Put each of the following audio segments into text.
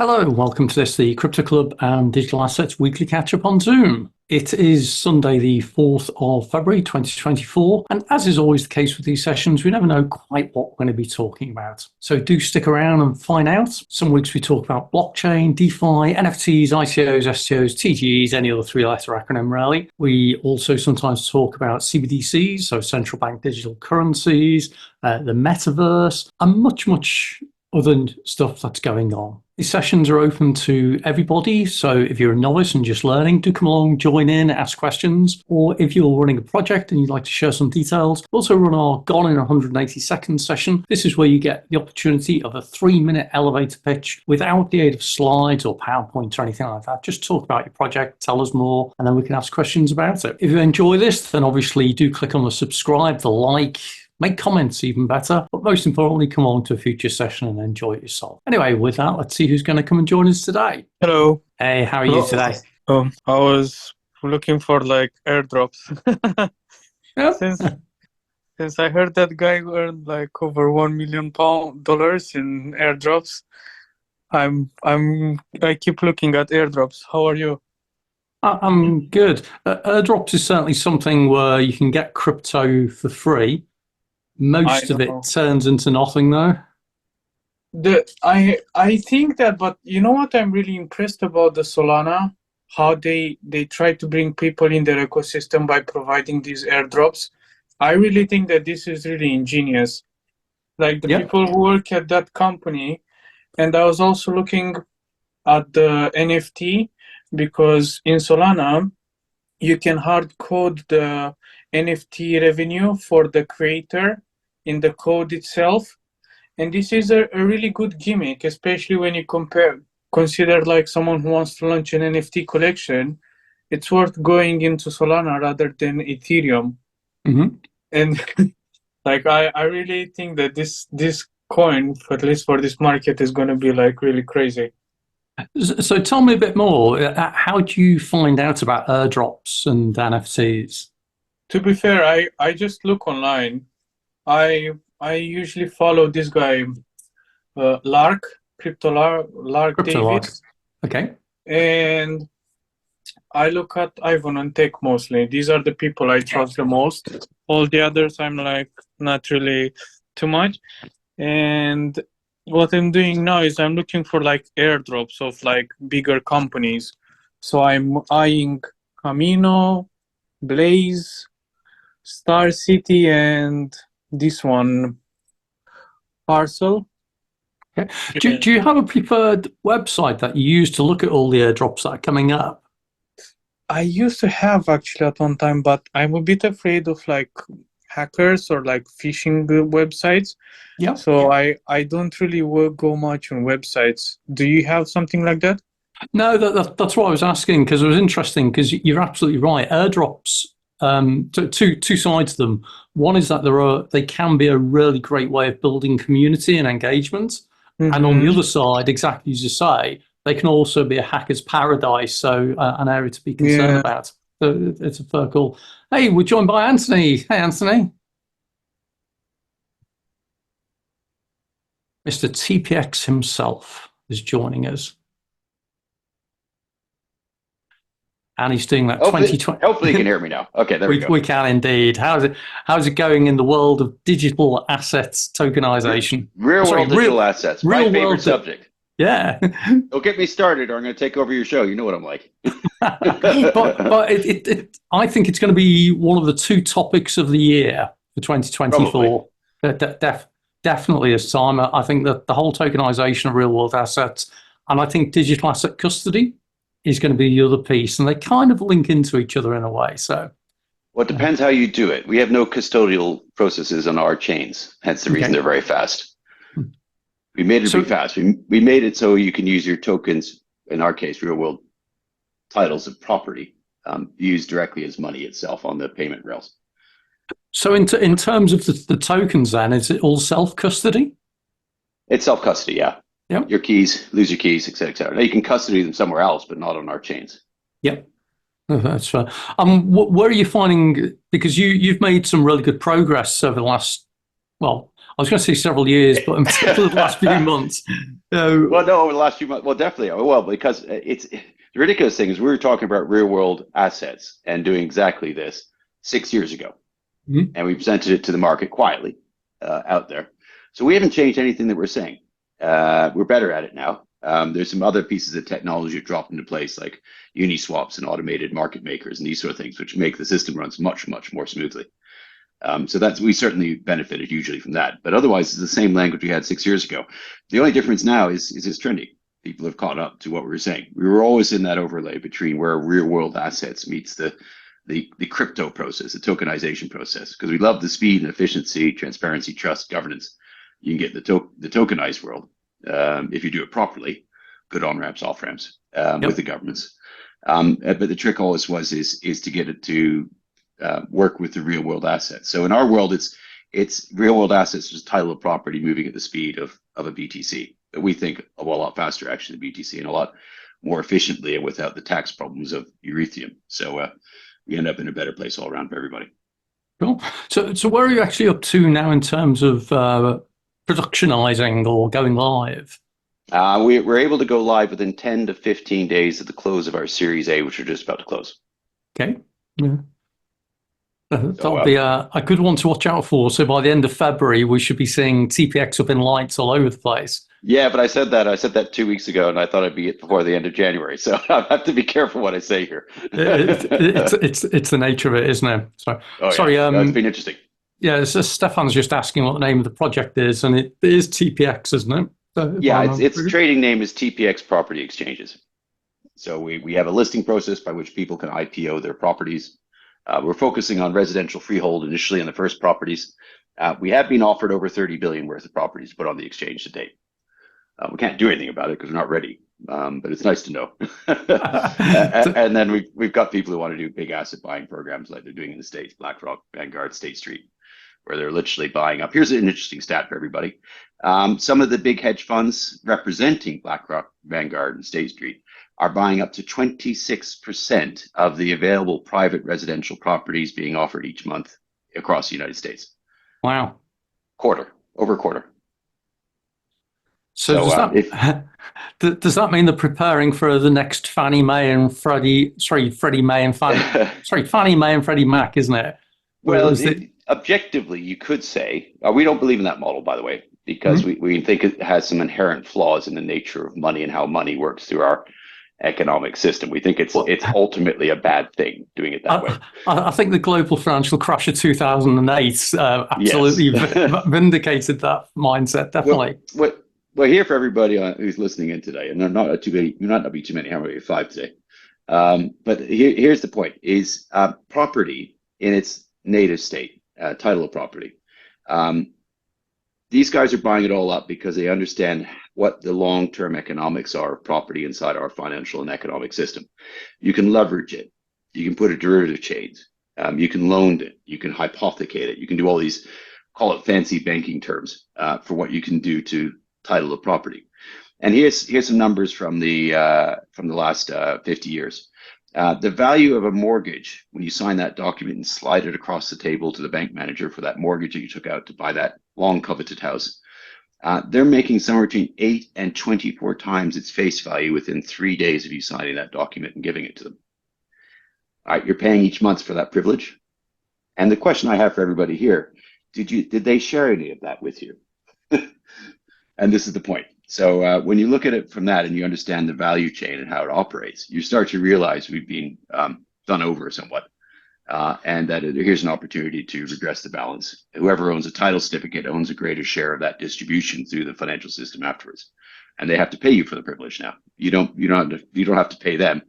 Hello, welcome to the Crypto Club and Digital Assets Weekly Catch-up on Zoom. It is Sunday the 4th of February 2024, and as is always the case with these sessions, we never know quite what we're going to be talking about. So do stick around and find out. Some weeks we talk about blockchain, DeFi, NFTs, ICOs, STOs, TGEs, any other three-letter acronym really. We also sometimes talk about CBDCs, so central bank digital currencies, the Metaverse, and much other stuff that's going on. These sessions are open to everybody, so if you're a novice and just learning, do come along, join in, ask questions, or if you're running a project and you'd like to share some details, we'll also run our Gone in 180 Seconds session. This is where you get the opportunity of a 3-minute elevator pitch without the aid of slides or PowerPoint or anything like that. Just talk about your project, tell us more, and then we can ask questions about it. If you enjoy this, then obviously do click on the subscribe, the like, make comments even better, but most importantly, come on to a future session and enjoy it yourself. Anyway, with that, let's see who's going to come and join us today. Hello. Hey, how are you today? I was looking for like airdrops. Yep. Since I heard that guy earned like over $1 million in airdrops, I keep looking at airdrops. How are you? I'm good. Airdrops is certainly something where you can get crypto for free. Most of it turns into nothing though. I think that, but you know what I'm really impressed about the Solana? How they try to bring people in their ecosystem by providing these airdrops. I really think that this is really ingenious. Like the people who work at that company, and I was also looking at the NFT because in Solana you can hard code the NFT revenue for the creator in the code itself, and this is a really good gimmick, especially when you consider like someone who wants to launch an NFT collection. It's worth going into Solana rather than Ethereum. Mm-hmm. And like I really think that this coin, at least for this market, is going to be like really crazy. So tell me a bit more. How do you find out about airdrops and NFTs? To be fair, I just look online. I usually follow this guy, Lark, Lark David. Okay. And I look at Ivan and Tech mostly. These are the people I trust the most. All the others I'm like not really too much. And what I'm doing now is I'm looking for like airdrops of like bigger companies. So I'm eyeing Camino, Blaze, Star City, and this one, Parcel. Okay. Do you have a preferred website that you use to look at all the airdrops that are coming up? I used to have actually at one time, but I'm a bit afraid of like hackers or like phishing websites. Yeah. So I don't really go much on websites. Do you have something like that? No, that's what I was asking, because it was interesting, because you're absolutely right. Airdrops, two sides to them. One is that they can be a really great way of building community and engagement. Mm-hmm. And on the other side, exactly as you say, they can also be a hacker's paradise, so an area to be concerned about. So it's a fair call. Hey, we're joined by Anthony. Hey, Anthony. Mr. TPX himself is joining us. And he's doing that 2020. Hopefully you can hear me now. Okay, there we go. We can indeed. How's it going in the world of digital assets tokenization? Real world digital assets. My favorite subject. Yeah. Don't get me started or I'm going to take over your show. You know what I'm like. but I think it's going to be one of the two topics of the year for 2024. Definitely this time. I think that the whole tokenization of real world assets, and I think digital asset custody is going to be the other piece, and they kind of link into each other in a way. So, well, it depends how you do it. We have no custodial processes on our chains, hence the reason they're very fast. We made it be fast. We made it so you can use your tokens, in our case, real world titles of property, used directly as money itself on the payment rails. So in terms of the tokens, then, is it all self-custody? It's self-custody, yeah. Yep. Your keys, lose your keys, et cetera, et cetera. Now you can custody them somewhere else, but not on our chains. Yep. That's fair. Where are you finding, because you've made some really good progress over the last, well, was going to say several years, but in particular the last few months. Well, no, over the last few months. Well, definitely. Well, because it's the ridiculous thing is we were talking about real world assets and doing exactly this 6 years ago, and we presented it to the market quietly out there. So we haven't changed anything that we're saying. We're better at it now. There's some other pieces of technology that dropped into place, like Uniswaps and automated market makers and these sort of things, which make the system runs much, much more smoothly. So we certainly benefited hugely from that. But otherwise, it's the same language we had 6 years ago. The only difference now is it's trendy. People have caught up to what we were saying. We were always in that overlay between where real world assets meets the crypto process, the tokenization process, because we love the speed and efficiency, transparency, trust, governance. You can get the tokenized world if you do it properly, good on ramps, off ramps with the governments. But the trick always is to get it to work with the real world assets. So in our world, it's real world assets as title of property moving at the speed of a BTC. But we think a lot faster actually than BTC and a lot more efficiently and without the tax problems of Ethereum. So we end up in a better place all around for everybody. Cool. So where are you actually up to now in terms of productionizing or going live? We're able to go live within 10 to 15 days of the close of our Series A, which we're just about to close. Okay. Yeah. That'll be a good one to watch out for. So by the end of February, we should be seeing TPX up in lights all over the place. Yeah, but I said that 2 weeks ago, and I thought I'd be it before the end of January. So I have to be careful what I say here. It's the nature of it, isn't it? So, sorry. It's been interesting. Yeah, so Stefan's just asking what the name of the project is, and it is TPX, isn't it? So its trading name is TPX Property Exchanges. So we have a listing process by which people can IPO their properties. We're focusing on residential freehold initially on the first properties. We have been offered over 30 billion worth of properties to put on the exchange to date. We can't do anything about it because we're not ready, but it's nice to know. And then we've got people who want to do big asset buying programs like they're doing in the States, BlackRock, Vanguard, State Street, where they're literally buying up. Here's an interesting stat for everybody. Some of the big hedge funds representing BlackRock, Vanguard, and State Street are buying up to 26% of the available private residential properties being offered each month across the United States. Wow. Over a quarter. So does that mean they're preparing for the next Fannie Mae and Freddie Mae and Fannie Mae and Freddie Mac, isn't it? Well, objectively, you could say we don't believe in that model, by the way, because we think it has some inherent flaws in the nature of money and how money works through our economic system. We think it's ultimately a bad thing doing it that way. I think the global financial crash of 2008 absolutely vindicated that mindset. Definitely. Well, here for everybody who's listening in today, and there are not too many. How many? 5 today. But here's the point: is property in its native state, title of property. These guys are buying it all up because they understand what the long-term economics are of property inside our financial and economic system. You can leverage it. You can put a derivative chains. You can loan it. You can hypothecate it. You can do all these, call it fancy banking terms for what you can do to title of property. And here's some numbers from the last 50 years. The value of a mortgage, when you sign that document and slide it across the table to the bank manager for that mortgage that you took out to buy that long coveted house, they're making somewhere between 8 and 24 times its face value within 3 days of you signing that document and giving it to them. All right, you're paying each month for that privilege. And the question I have for everybody here, did they share any of that with you? And this is the point. So when you look at it from that and you understand the value chain and how it operates, you start to realize we've been done over somewhat. And that here's an opportunity to redress the balance. Whoever owns a title certificate owns a greater share of that distribution through the financial system afterwards. And they have to pay you for the privilege now. You don't have to pay them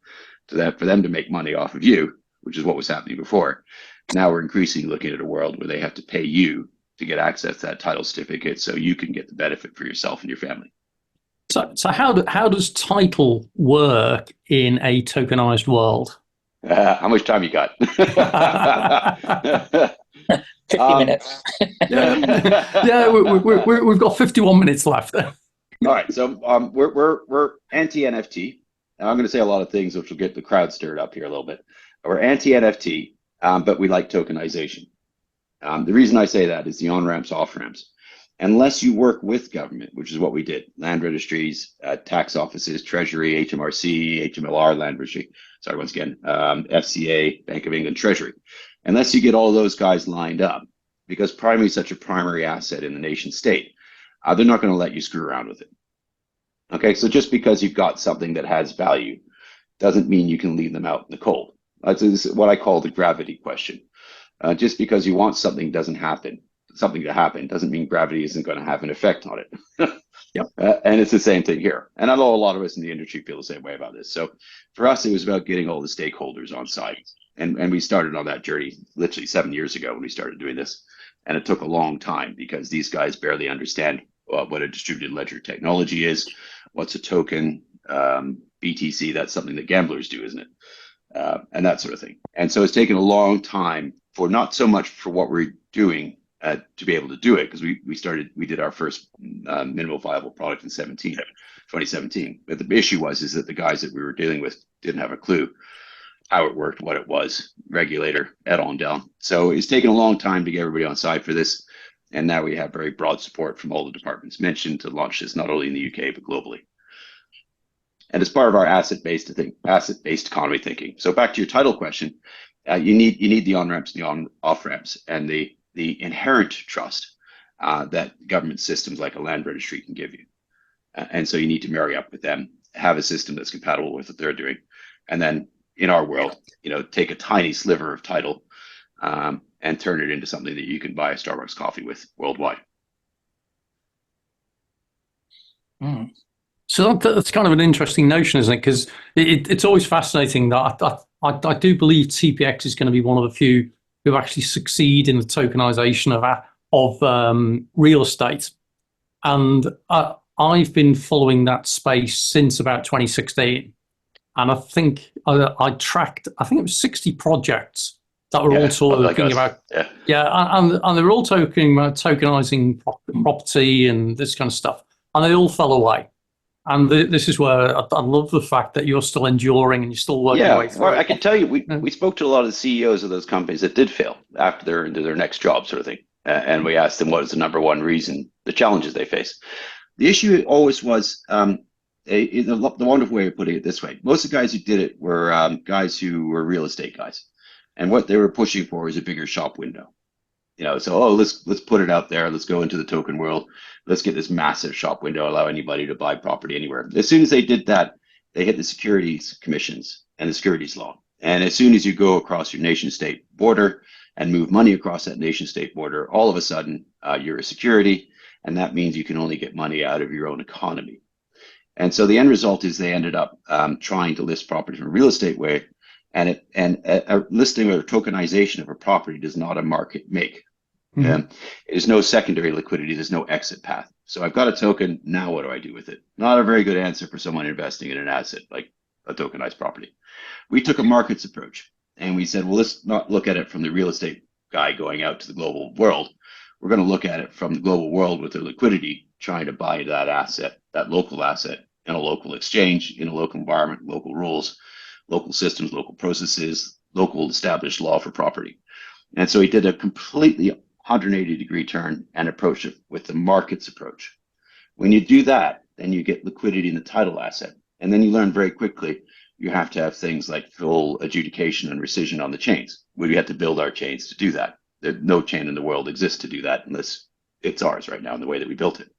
for them to make money off of you, which is what was happening before. Now we're increasingly looking at a world where they have to pay you to get access to that title certificate so you can get the benefit for yourself and your family. So how does title work in a tokenized world? How much time you got? 50 minutes. We've got 51 minutes left. All right, so we're anti-NFT. And I'm going to say a lot of things which will get the crowd stirred up here a little bit. We're anti-NFT, but we like tokenization. The reason I say that is the on-ramps, off-ramps. unless you work with government, which is what we did, land registries, tax offices, Treasury, HMRC, HMLR, land registry, sorry, once again, FCA, Bank of England, Treasury. Unless you get all those guys lined up, because primary is such a primary asset in the nation state, they're not going to let you screw around with it. Okay, so just because you've got something that has value doesn't mean you can leave them out in the cold. This is what I call the gravity question. Just because you want something to happen doesn't mean gravity isn't going to have an effect on it. Yep. And it's the same thing here. And I know a lot of us in the industry feel the same way about this. So for us, it was about getting all the stakeholders on side. And we started on that journey literally 7 years ago when we started doing this. And it took a long time because these guys barely understand what a distributed ledger technology is, what's a token, BTC, that's something that gamblers do, isn't it? And that sort of thing. And so it's taken a long time for not so much for what we're doing to be able to do it, because we did our first minimal viable product in 2017. But the issue is that the guys that we were dealing with didn't have a clue how it worked, what it was, regulator, et on down. So it's taken a long time to get everybody on side for this. And now we have very broad support from all the departments mentioned to launch this, not only in the UK, but globally. And as part of our asset-based economy thinking. So back to your title question, you need the on-ramps and the off-ramps and the inherent trust that government systems like a land registry can give you. And so you need to marry up with them, have a system that's compatible with what they're doing. And then in our world, take a tiny sliver of title and turn it into something that you can buy a Starbucks coffee with worldwide. Mm. So that's kind of an interesting notion, isn't it? Because it's always fascinating that I do believe TPX is going to be one of the few who actually succeed in the tokenization of real estate. And I've been following that space since about 2016. And I think I tracked, I think it was 60 projects that were all talking about, and they were all talking about tokenizing property and this kind of stuff. And they all fell away. And this is where I love the fact that you're still enduring and you're still working your way through. Well, I can tell you, we spoke to a lot of the CEOs of those companies that did fail after they're into their next job, sort of thing. And we asked them what is the number one reason, the challenges they face. The issue always was, the wonderful way of putting it this way, most of the guys who did it were guys who were real estate guys. And what they were pushing for was a bigger shop window. So let's put it out there. Let's go into the token world. Let's get this massive shop window, allow anybody to buy property anywhere. As soon as they did that, they hit the securities commissions and the securities law. And as soon as you go across your nation state border and move money across that nation state border, all of a sudden you're a security. And that means you can only get money out of your own economy. And so the end result is they ended up trying to list property from a real estate way. And a listing or tokenization of a property does not a market make. Mm-hmm. There's no secondary liquidity. There's no exit path. So I've got a token. Now what do I do with it? Not a very good answer for someone investing in an asset like a tokenized property. We took a markets approach and we said, well, let's not look at it from the real estate guy going out to the global world. We're going to look at it from the global world with their liquidity, trying to buy that asset, that local asset in a local exchange, in a local environment, local rules, local systems, local processes, local established law for property. And so he did a completely 180-degree turn and approach it with the markets approach. When you do that, then you get liquidity in the title asset. And then you learn very quickly, you have to have things like full adjudication and rescission on the chains. We had to build our chains to do that. No chain in the world exists to do that unless it's ours right now in the way that we built it.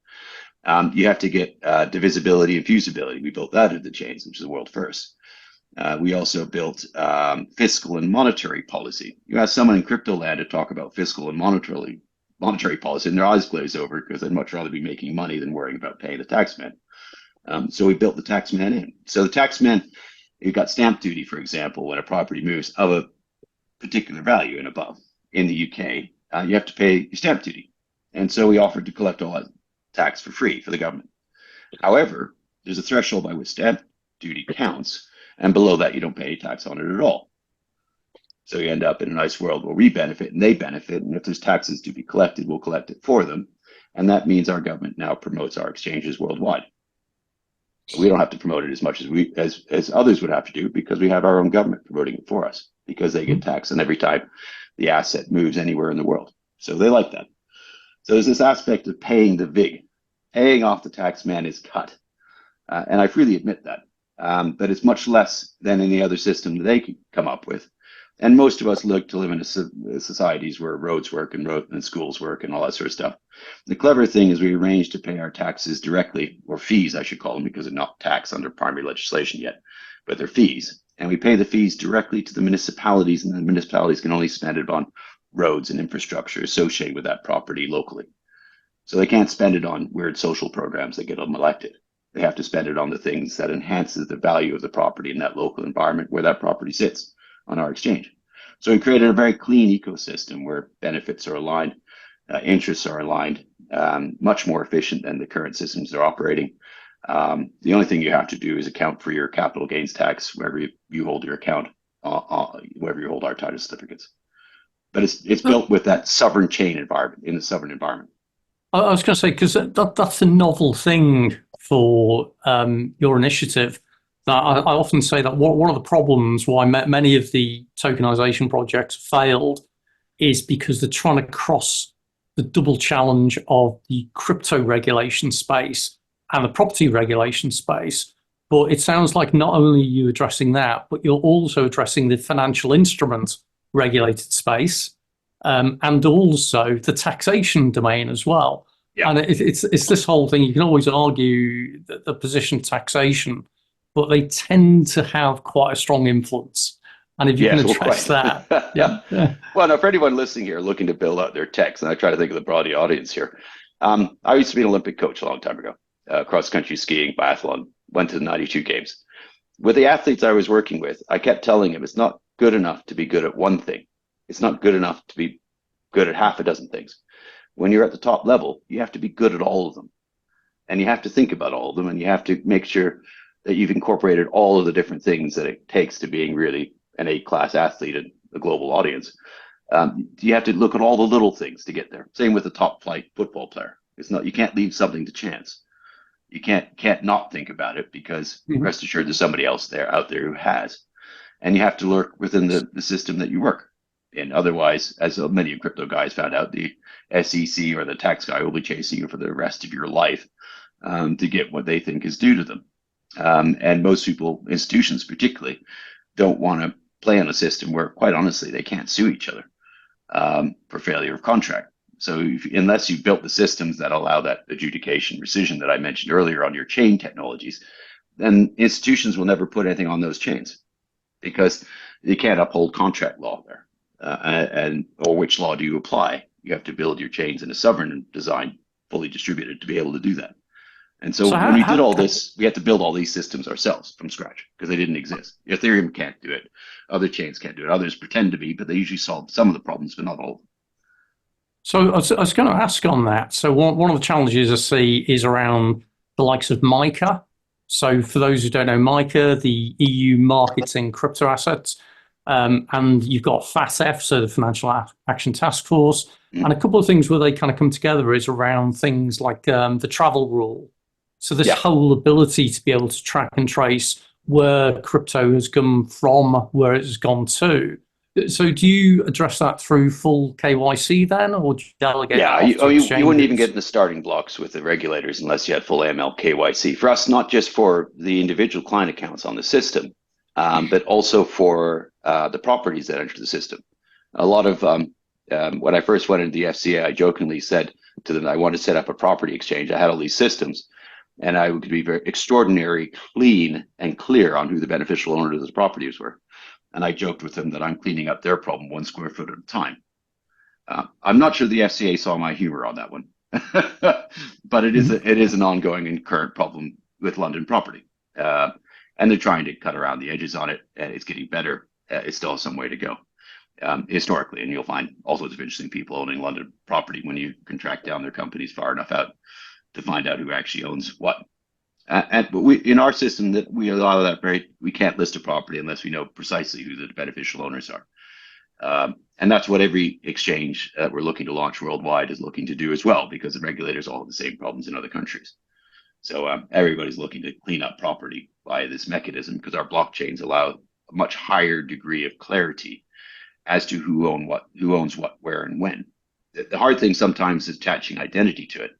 You have to get divisibility and fusibility. We built that into the chains, which is the world first. We also built fiscal and monetary policy. You ask someone in crypto land to talk about fiscal and monetary policy, and their eyes glaze over because they'd much rather be making money than worrying about paying the taxman. So we built the taxman in. So the taxman, you've got stamp duty, for example, when a property moves of a particular value and above. In the UK, you have to pay your stamp duty. And so we offered to collect all that tax for free for the government. However, there's a threshold by which stamp duty counts. And below that, you don't pay any tax on it at all. So you end up in a nice world where we benefit and they benefit. And if there's taxes to be collected, we'll collect it for them. And that means our government now promotes our exchanges worldwide. We don't have to promote it as much as others would have to do because we have our own government promoting it for us because they get taxed on every time the asset moves anywhere in the world. So they like that. So there's this aspect of paying the VIG. Paying off the tax man is cut. And I freely admit that. But it's much less than any other system that they could come up with. And most of us look to live in societies where roads work and schools work and all that sort of stuff. The clever thing is we arrange to pay our taxes directly, or fees, I should call them, because they're not tax under primary legislation yet, but they're fees. And we pay the fees directly to the municipalities, and the municipalities can only spend it on roads and infrastructure associated with that property locally. So they can't spend it on weird social programs that get them elected. They have to spend it on the things that enhances the value of the property in that local environment where that property sits on our exchange. So we created a very clean ecosystem where benefits are aligned, interests are aligned, much more efficient than the current systems they're operating. The only thing you have to do is account for your capital gains tax wherever you hold your account, wherever you hold our title certificates. But it's built with that sovereign chain environment, in the sovereign environment. I was going to say, because that's a novel thing for your initiative. That I often say that one of the problems why many of the tokenization projects failed is because they're trying to cross the double challenge of the crypto regulation space and the property regulation space. But it sounds like not only are you addressing that, but you're also addressing the financial instrument regulated space, and also the taxation domain as well. Yeah. And it's this whole thing. You can always argue that the position of taxation, but they tend to have quite a strong influence. And if you can address that, yeah. Well, now for anyone listening here looking to build out their techs, and I try to think of the broad audience here. I used to be an Olympic coach a long time ago, cross-country skiing, biathlon, went to the 92 games. With the athletes I was working with, I kept telling them it's not good enough to be good at one thing. It's not good enough to be good at half a dozen things. When you're at the top level, you have to be good at all of them. And you have to think about all of them, and you have to make sure that you've incorporated all of the different things that it takes to being really an A-class athlete in a global audience. You have to look at all the little things to get there. Same with the top flight football player. It's not, you can't leave something to chance. You can't not think about it, because rest assured there's somebody else out there who has. And you have to work within the system that you work in. Otherwise, as many crypto guys found out, the SEC or the tax guy will be chasing you for the rest of your life to get what they think is due to them. And most people, institutions particularly, don't want to play on a system where, quite honestly, they can't sue each other for failure of contract. So unless you've built the systems that allow that adjudication rescission that I mentioned earlier on your chain technologies, then institutions will never put anything on those chains, because you can't uphold contract law there. Or which law do you apply? You have to build your chains in a sovereign design, fully distributed, to be able to do that. And so when we did all this, we had to build all these systems ourselves from scratch, because they didn't exist. Ethereum can't do it. Other chains can't do it. Others pretend to be, but they usually solve some of the problems, but not all of them. So I was going to ask on that. So one of the challenges I see is around the likes of MiCA. So for those who don't know MiCA, the EU marketing crypto assets, and you've got FATF, so the Financial Action Task Force, and a couple of things where they kind of come together is around things like the travel rule. So this whole ability to be able to track and trace where crypto has come from, where it has gone to. So do you address that through full KYC then, or do you delegate? Yeah, you wouldn't even get in the starting blocks with the regulators unless you had full AML KYC. For us, not just for the individual client accounts on the system, but also for the properties that enter the system. A lot of, when I first went into the FCA, I jokingly said to them, I want to set up a property exchange. I had all these systems, and I would be very extraordinary, clean and clear on who the beneficial owners of those properties were. And I joked with them that I'm cleaning up their problem 1 square foot at a time. I'm not sure the FCA saw my humor on that one, but it is an ongoing and current problem with London property. And they're trying to cut around the edges on it, and it's getting better. It still has some way to go historically, and you'll find all sorts of interesting people owning London property when you can track down their companies far enough out to find out who actually owns what. But we, in our system, that we allow that we can't list a property unless we know precisely who the beneficial owners are. And that's what every exchange that we're looking to launch worldwide is looking to do as well, because the regulators all have the same problems in other countries. So everybody's looking to clean up property by this mechanism, because our blockchains allow a much higher degree of clarity as to who owns what, where, and when. the hard thing sometimes is attaching identity to it.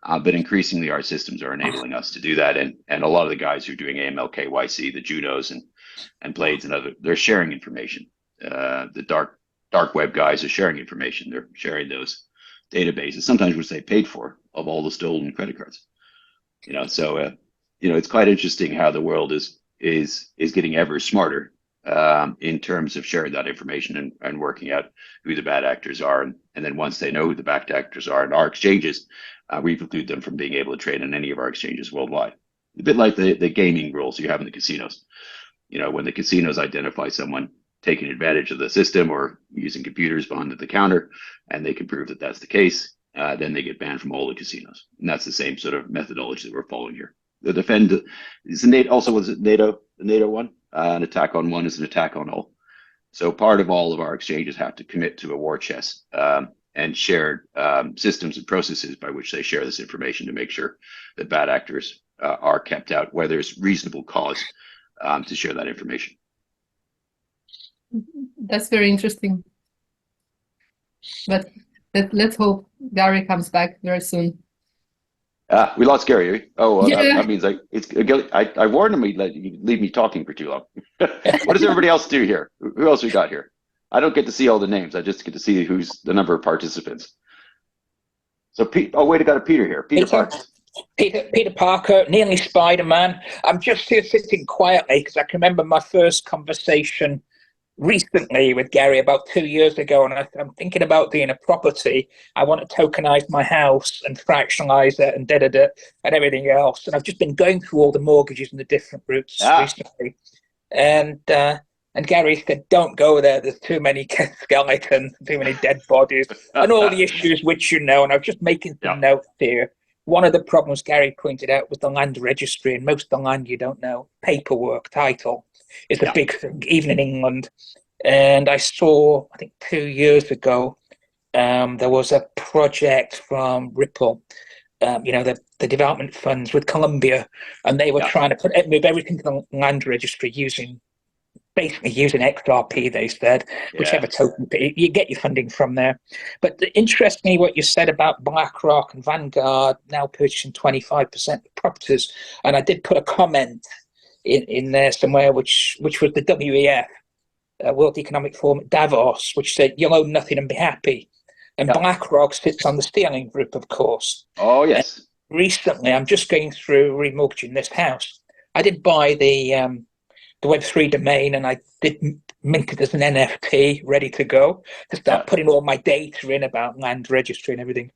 But increasingly, our systems are enabling us to do that. And a lot of the guys who are doing AML, KYC, the Junos and Blades and other, they're sharing information. The dark web guys are sharing information. They're sharing those databases, sometimes which they paid for, of all the stolen credit cards. So it's quite interesting how the world is getting ever smarter in terms of sharing that information and working out who the bad actors are. And then once they know who the bad actors are in our exchanges, we preclude them from being able to trade in any of our exchanges worldwide. A bit like the gaming rules you have in the casinos. When the casinos identify someone taking advantage of the system or using computers behind the counter, and they can prove that that's the case, then they get banned from all the casinos. And that's the same sort of methodology that we're following here. The defend is the NATO, also was it NATO, the NATO one? An attack on one is an attack on all. So part of all of our exchanges have to commit to a war chest and shared systems and processes by which they share this information to make sure that bad actors are kept out where there's reasonable cause to share that information. That's very interesting. But let's hope Gary comes back very soon. We lost Gary. Oh, well, Yeah. that means I warned him he'd leave me talking for too long. What does everybody else do here? Who else we got here? I don't get to see all the names. I just get to see who's the number of participants. So way to go to Peter here. Peter Parks. Peter Parker, nearly Spider-Man. I'm just here sitting quietly because I can remember my first conversation recently with Gary about 2 years ago, and I'm thinking about doing a property. I want to tokenize my house and fractionalize it and and everything else. And I've just been going through all the mortgages and the different routes recently. And Gary said, don't go there. There's too many skeletons, too many dead bodies, and all the issues which and I was just making some notes here. One of the problems Gary pointed out was the land registry, and most of the land you don't know, paperwork, title, is a big thing, even in England. And I saw, I think 2 years ago, there was a project from Ripple, the development funds with Colombia, and they were trying to move everything to the land registry basically using XRP, they said, whichever token, you get your funding from there. But interestingly, what you said about BlackRock and Vanguard now purchasing 25% of properties, and I did put a comment in there somewhere, which was the WEF, World Economic Forum at Davos, which said, you'll own nothing and be happy. And BlackRock sits on the Sterling Group, of course. Oh, yes. And recently, I'm just going through remortgaging this house. I did buy the Web3 domain, and I did mint it as an NFT ready to go to start putting all my data in about land registry and everything.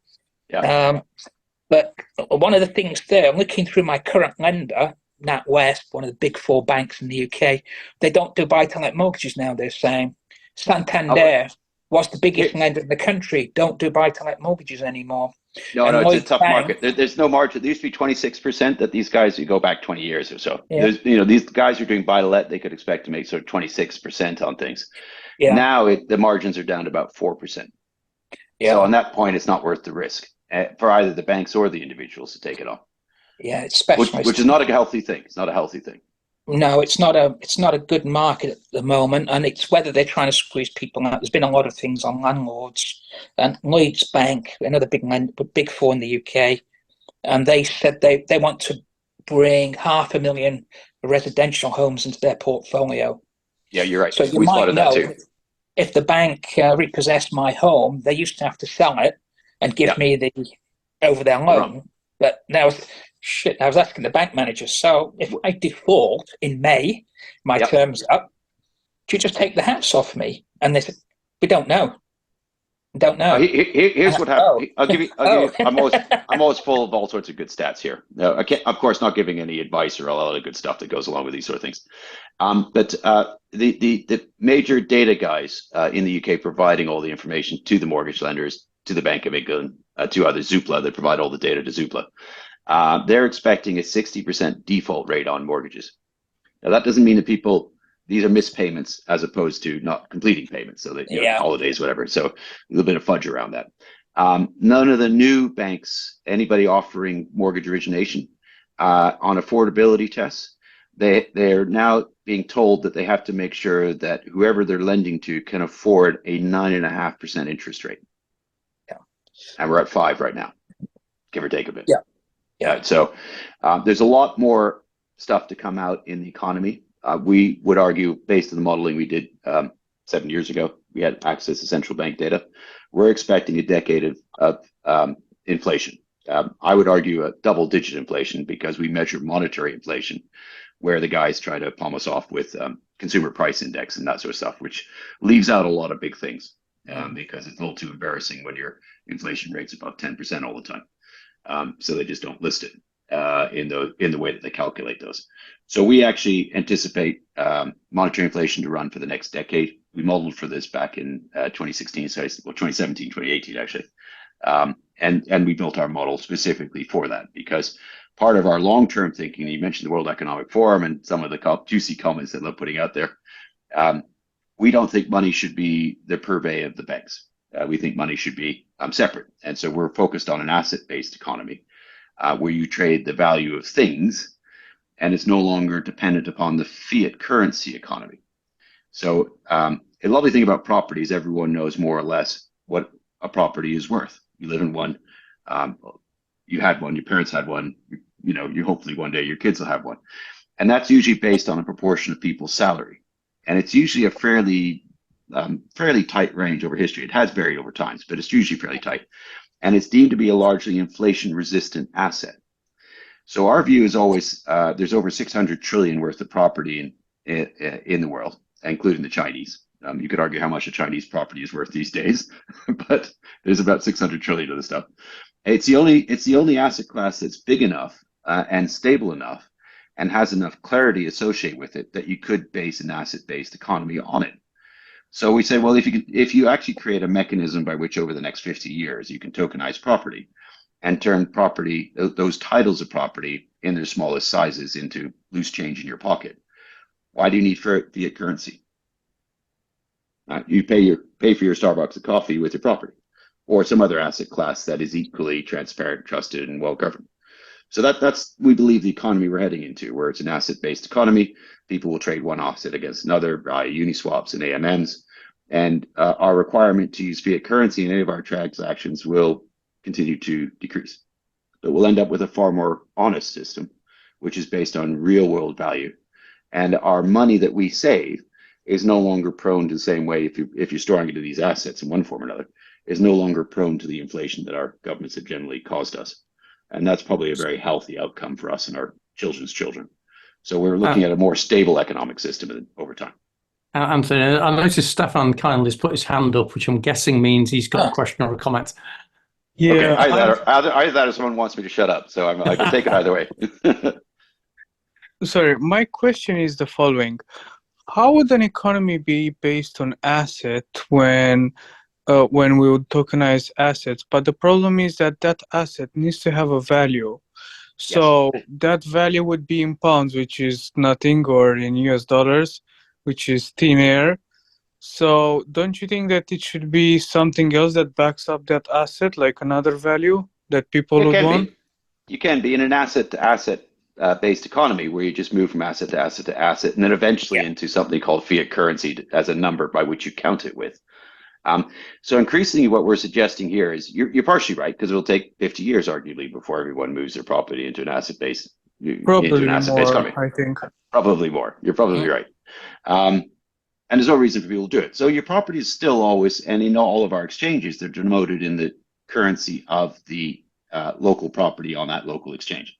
But one of the things there, I'm looking through my current lender, NatWest, one of the big four banks in the UK, they don't do buy-to-let mortgages now, they're saying. Santander was the biggest lender in the country, don't do buy-to-let mortgages anymore. No, it's a tough market. There's no margin. There used to be 26% that these guys, you go back 20 years or so. There's, these guys who are doing buy-to-let, they could expect to make sort of 26% on things. Now the margins are down to about 4%. So on that point, it's not worth the risk for either the banks or the individuals to take it on. Yeah, it's specialized. Which is not a healthy thing. It's not a healthy thing. No, it's not a good market at the moment, and it's whether they're trying to squeeze people out. There's been a lot of things on landlords, and Lloyds Bank, another big four in the UK, and they said they want to bring 500,000 residential homes into their portfolio. Yeah, you're right. So you might know if the bank repossessed my home, they used to have to sell it and give me the over their loan, but now. I was asking the bank manager, so if I default in May, my term's up, do you just take the hats off me? And they said, we don't know. Don't know. Here's what happened. I'll give you. I'm always full of all sorts of good stats here. No, I can't, of course, not giving any advice or a lot of good stuff that goes along with these sort of things. But the major data guys in the UK providing all the information to the mortgage lenders, to the Bank of England, to others, Zoopla, that provide all the data to Zoopla. They're expecting a 60% default rate on mortgages. Now that doesn't mean that these are missed payments as opposed to not completing payments. So that holidays, whatever. So a little bit of fudge around that. None of the new banks, anybody offering mortgage origination on affordability tests, they're now being told that they have to make sure that whoever they're lending to can afford a 9.5% interest rate. and we're at 5 right now, give or take a bit. Yeah. Yeah. So there's a lot more stuff to come out in the economy. We would argue, based on the modeling we did 7 years ago, we had access to central bank data. We're expecting a decade of inflation. I would argue a double-digit inflation because we measure monetary inflation, where the guys try to palm us off with consumer price index and that sort of stuff, which leaves out a lot of big things because it's a little too embarrassing when your inflation rate's above 10% all the time. So they just don't list it in the way that they calculate those. So we actually anticipate monetary inflation to run for the next decade. We modeled for this back in 2016, so 2017, 2018 actually. And we built our model specifically for that because part of our long-term thinking, you mentioned the World Economic Forum and some of the juicy comments that they're putting out there. We don't think money should be the purvey of the banks. We think money should be separate. And so we're focused on an asset-based economy where you trade the value of things and it's no longer dependent upon the fiat currency economy. So a lovely thing about property is everyone knows more or less what a property is worth. You live in one, you had one, your parents had one, you hopefully one day your kids will have one. And that's usually based on a proportion of people's salary. And it's usually a fairly tight range over history. It has varied over times, but it's usually fairly tight. And it's deemed to be a largely inflation resistant asset. So our view is always there's over 600 trillion worth of property in the world, including the Chinese. You could argue how much a Chinese property is worth these days, but there's about 600 trillion of this stuff. It's the only asset class that's big enough and stable enough and has enough clarity associated with it that you could base an asset-based economy on it. So we say, well, if you actually create a mechanism by which over the next 50 years you can tokenize property and turn property, those titles of property in their smallest sizes into loose change in your pocket, why do you need fiat currency? You pay for your Starbucks of coffee with your property, or some other asset class that is equally transparent, trusted, and well governed. So that's we believe the economy we're heading into, where it's an asset-based economy. People will trade one asset against another by Uniswaps and AMMs, and our requirement to use fiat currency in any of our transactions will continue to decrease. But we'll end up with a far more honest system, which is based on real-world value, and our money that we save is no longer prone to the same way if you're storing into these assets in one form or another, is no longer prone to the inflation that our governments have generally caused us. And that's probably a very healthy outcome for us and our children's children. So we're looking at a more stable economic system over time. Anthony, I noticed Stefan kindly has put his hand up, which I'm guessing means he's got a question or a comment. Yeah. Okay, either that or someone wants me to shut up. So I can take it either way. Sorry, my question is the following. How would an economy be based on asset when we would tokenize assets? But the problem is that asset needs to have a value. So that value would be in pounds, which is nothing, or in US dollars, which is thin air. So don't you think that it should be something else that backs up that asset, like another value that people would want? You can be in an asset-to-asset based economy where you just move from asset to asset to asset, and then eventually into something called fiat currency as a number by which you count it with. So increasingly what we're suggesting here is you're partially right, because it'll take 50 years arguably before everyone moves their property into an asset-based economy. I think. Probably more. You're probably right. And there's no reason for people to do it. So your property is still always, and in all of our exchanges, they're denoted in the currency of the local property on that local exchange.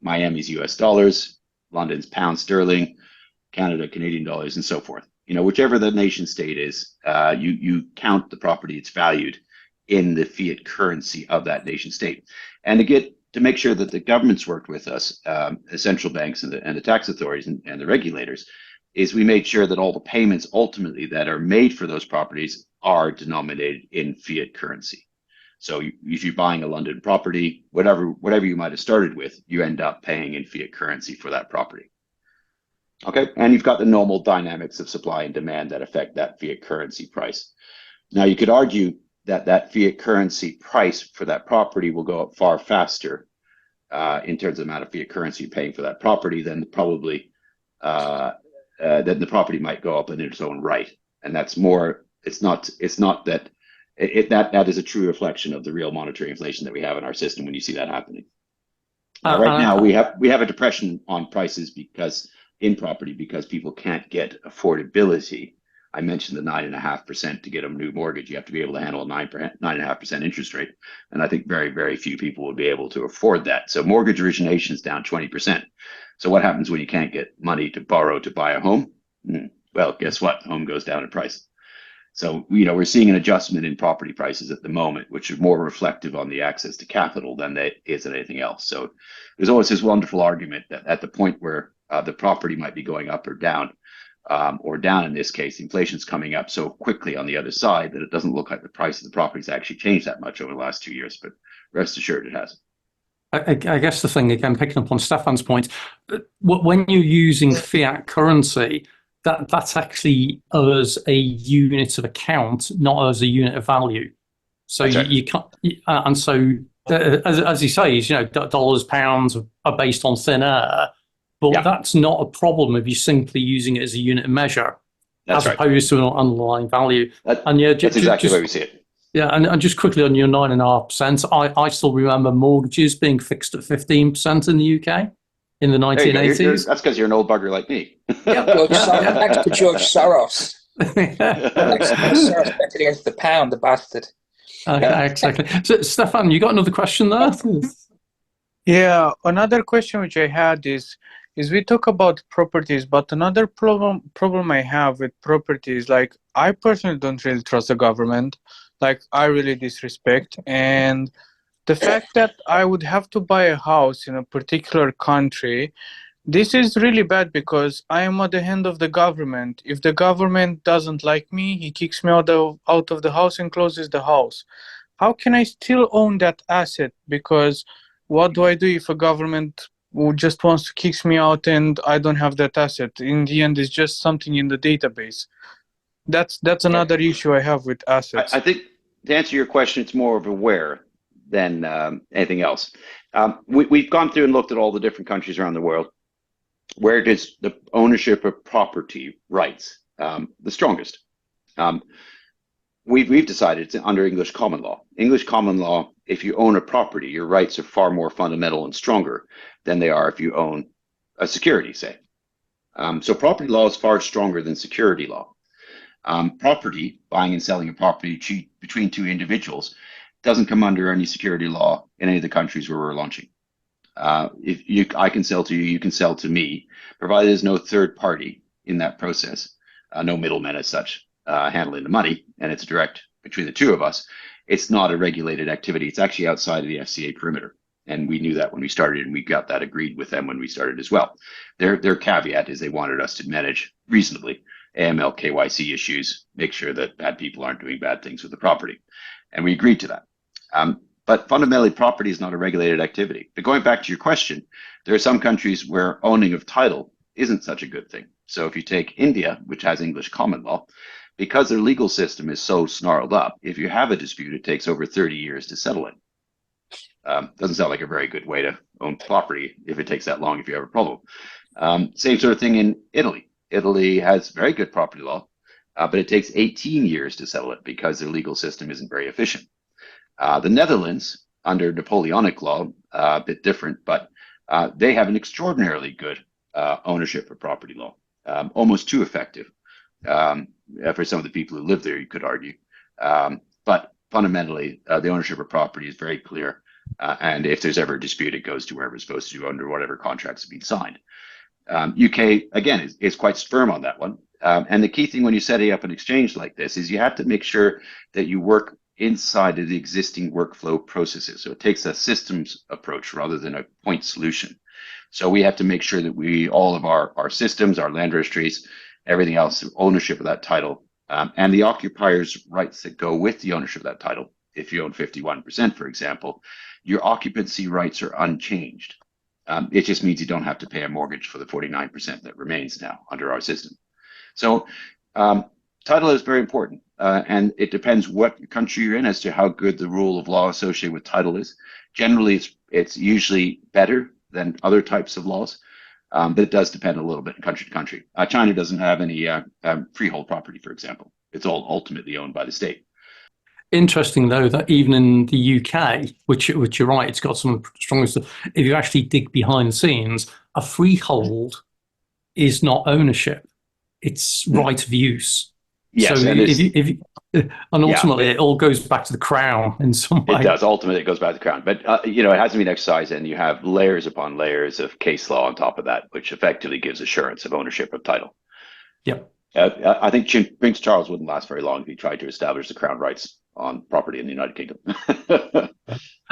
Miami's US dollars, London's pound sterling, Canada, Canadian dollars, and so forth. Whichever the nation state is, you count the property it's valued in the fiat currency of that nation state. And to make sure that the governments worked with us, the central banks and the tax authorities and the regulators, is we made sure that all the payments ultimately that are made for those properties are denominated in fiat currency. So if you're buying a London property, whatever you might have started with, you end up paying in fiat currency for that property. Okay, and you've got the normal dynamics of supply and demand that affect that fiat currency price. Now you could argue that fiat currency price for that property will go up far faster in terms of the amount of fiat currency you're paying for that property than probably then the property might go up in its own right. And that's more, it's not that That is a true reflection of the real monetary inflation that we have in our system when you see that happening. Right now, we have a depression on prices in property because people can't get affordability. I mentioned the 9.5% to get a new mortgage. You have to be able to handle a 9.5% interest rate, and I think very, very few people would be able to afford that. So mortgage origination is down 20%. So what happens when you can't get money to borrow to buy a home? Well, guess what? Home goes down in price. So, we're seeing an adjustment in property prices at the moment, which is more reflective on the access to capital than it is on anything else. So there's always this wonderful argument that at the point where the property might be going up or down in this case, inflation's coming up so quickly on the other side that it doesn't look like the price of the property's actually changed that much over the last 2 years, but rest assured it has. I guess the thing, again, picking up on Stefan's point, when you're using fiat currency, that's actually as a unit of account, not as a unit of value. So you can't, and so as he says, dollars, pounds are based on thin air, but that's not a problem if you're simply using it as a unit of measure, opposed to an underlying value. That's exactly the way we see it. Yeah, and just quickly on your 9.5%, I still remember mortgages being fixed at 15% in the UK. In the 1980s. That's because you're an old bugger like me. Thanks to George Soros. Thanks to George Soros bet against the pound, the bastard. Exactly. So, Stefan, you got another question there? Yeah, another question which I had is we talk about properties, but another problem I have with properties, like I personally don't really trust the government. Like I really disrespect, and the fact that I would have to buy a house in a particular country, this is really bad because I am at the hand of the government. If the government doesn't like me, he kicks me out of the house and closes the house. How can I still own that asset? Because what do I do if a government just wants to kick me out and I don't have that asset? In the end, it's just something in the database. That's another issue I have with assets. I think to answer your question, it's more of a where than anything else. We've gone through and looked at all the different countries around the world. Where does the ownership of property rights the strongest? We've decided it's under English common law. English common law, if you own a property, your rights are far more fundamental and stronger than they are if you own a security, say. So property law is far stronger than security law. Property, buying and selling a property between two individuals, doesn't come under any security law in any of the countries where we're launching. I can sell to you, you can sell to me, provided there's no third party in that process, no middlemen as such handling the money, and it's direct between the two of us. It's not a regulated activity. It's actually outside of the FCA perimeter. And we knew that when we started, and we got that agreed with them when we started as well. Their caveat is they wanted us to manage reasonably AML, KYC issues, make sure that bad people aren't doing bad things with the property. And we agreed to that. But fundamentally, property is not a regulated activity. But going back to your question, there are some countries where owning of title isn't such a good thing. So if you take India, which has English common law, because their legal system is so snarled up, if you have a dispute, it takes over 30 years to settle it. Doesn't sound like a very good way to own property if it takes that long if you have a problem. Same sort of thing in Italy. Italy has very good property law, but it takes 18 years to settle it because their legal system isn't very efficient. The Netherlands, under Napoleonic law, a bit different, but they have an extraordinarily good ownership of property law, almost too effective for some of the people who live there, you could argue. But fundamentally, the ownership of property is very clear. And if there's ever a dispute, it goes to wherever it's supposed to under whatever contracts have been signed. UK, again, is quite firm on that one. And the key thing when you're setting up an exchange like this is you have to make sure that you work inside of the existing workflow processes. So it takes a systems approach rather than a point solution. So we have to make sure that all of our systems, our land registries, everything else, ownership of that title, and the occupier's rights that go with the ownership of that title. If you own 51%, for example, your occupancy rights are unchanged. It just means you don't have to pay a mortgage for the 49% that remains now under our system. So title is very important, and it depends what country you're in as to how good the rule of law associated with title is. Generally, it's usually better than other types of laws, but it does depend a little bit country to country. China doesn't have any freehold property, for example. It's all ultimately owned by the state. interesting though that even in the UK, which you're right, it's got some of the strongest. If you actually dig behind the scenes, a freehold is not ownership; it's right of use. Yes, so and and ultimately it all goes back to the crown in some way. It does. Ultimately, it goes back to the crown. But, it hasn't been exercised, and you have layers upon layers of case law on top of that, which effectively gives assurance of ownership of title. Yep. I think Prince Charles wouldn't last very long if he tried to establish the crown rights on property in the United Kingdom.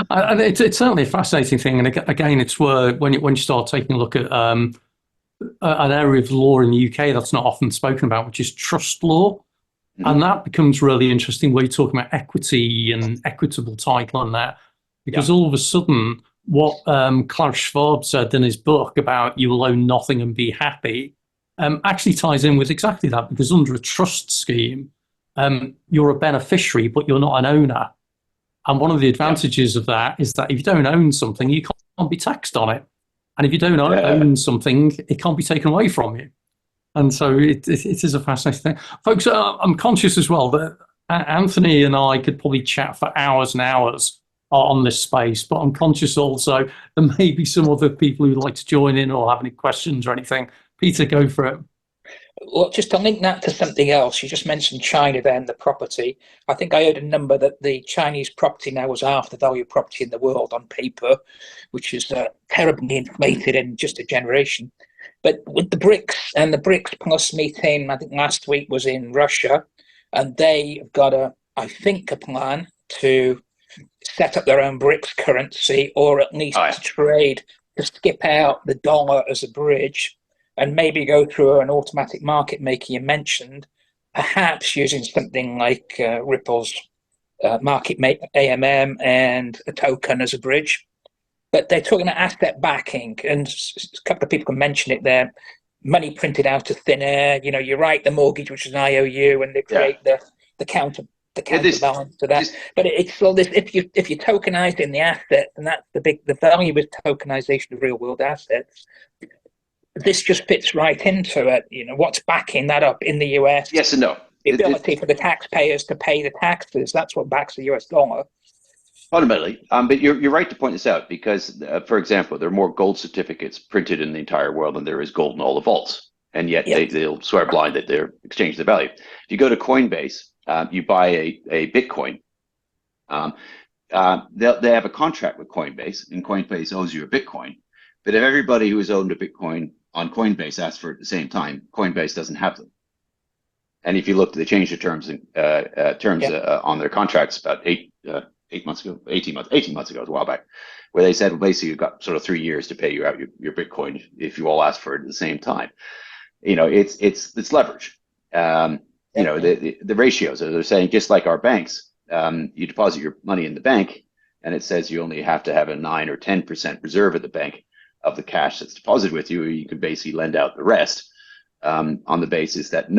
And it's certainly a fascinating thing. And again, it's where when you start taking a look at an area of law in the UK that's not often spoken about, which is trust law. Mm-hmm. And that becomes really interesting where you're talking about equity and equitable title and that. Because all of a sudden, what Klaus Schwab said in his book about you will own nothing and be happy actually ties in with exactly that. Because under a trust scheme, you're a beneficiary, but you're not an owner. And one of the advantages of that is that if you don't own something, you can't be taxed on it. And if you don't own something, it can't be taken away from you. And so it is a fascinating thing. Folks, I'm conscious as well that Anthony and I could probably chat for hours and hours on this space, but I'm conscious also there may be some other people who'd like to join in or have any questions or anything. Peter, go for it. Well, just to link that to something else, you just mentioned China there and the property. I think I heard a number that the Chinese property now was half the value of property in the world on paper, which is terribly inflated in just a generation. But with the BRICS and the BRICS Plus meeting, I think last week was in Russia, and they have got a plan to set up their own BRICS currency, or at least trade to skip out the dollar as a bridge, and maybe go through an automatic market maker you mentioned, perhaps using something like Ripple's market maker AMM and a token as a bridge. But they're talking about asset backing, and a couple of people can mention it there. Money printed out of thin air. You write the mortgage, which is an IOU, and they create the counterbalance to that. But it's all this. If you tokenize in the asset, and that's the value is tokenization of real world assets. This just fits right into it. What's backing that up in the US? Yes and no. The ability for the taxpayers to pay the taxes. That's what backs the US dollar. Fundamentally, but you're right to point this out because, for example, there are more gold certificates printed in the entire world than there is gold in all the vaults, and yet they'll swear blind that they're exchanging the value. If you go to Coinbase, you buy a Bitcoin. They have a contract with Coinbase, and Coinbase owes you a Bitcoin. But if everybody who has owned a Bitcoin on Coinbase asks for it at the same time, Coinbase doesn't have them. And if you look, they changed the terms on their contracts about 18 months ago, it was a while back, where they said, well, basically you've got sort of 3 years to pay you out your Bitcoin if you all ask for it at the same time. It's leverage. The ratios, they're saying just like our banks, you deposit your money in the bank and it says you only have to have a 9 or 10% reserve at the bank of the cash that's deposited with you, or you can basically lend out the rest on the basis that